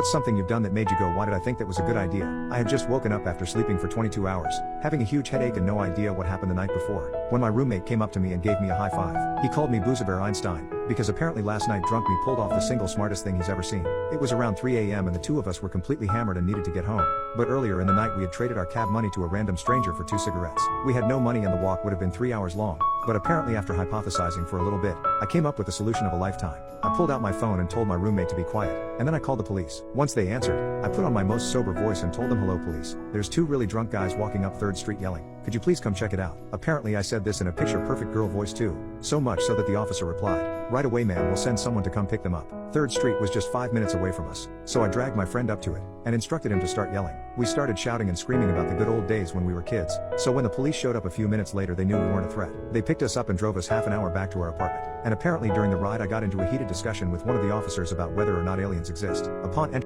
What's something you've done that made you go, why did I think that was a good idea? I had just woken up after sleeping for 22 hours, having a huge headache and no idea what happened the night before, when my roommate came up to me and gave me a high five. He called me Boozabear Einstein, because apparently last night drunk me pulled off the single smartest thing he's ever seen. It was around 3 a.m. and the two of us were completely hammered and needed to get home. But earlier in the night we had traded our cab money to a random stranger for 2 cigarettes. We had no money and the walk would have been 3 hours long. But apparently after hypothesizing for a little bit, I came up with a solution of a lifetime. I pulled out my phone and told my roommate to be quiet, and then I called the police. Once they answered, I put on my most sober voice and told them, "Hello police, there's 2 really drunk guys walking up 3rd Street yelling. Could you please come check it out?" Apparently I said this in a picture-perfect girl voice too. So much so that the officer replied, "Right away man, we'll send someone to come pick them up." 3rd Street was just 5 minutes away from us, so I dragged my friend up to it, and instructed him to start yelling. We started shouting and screaming about the good old days when we were kids, so when the police showed up a few minutes later they knew we weren't a threat. They picked us up and drove us half an hour back to our apartment, and apparently during the ride I got into a heated discussion with one of the officers about whether or not aliens exist. Upon entering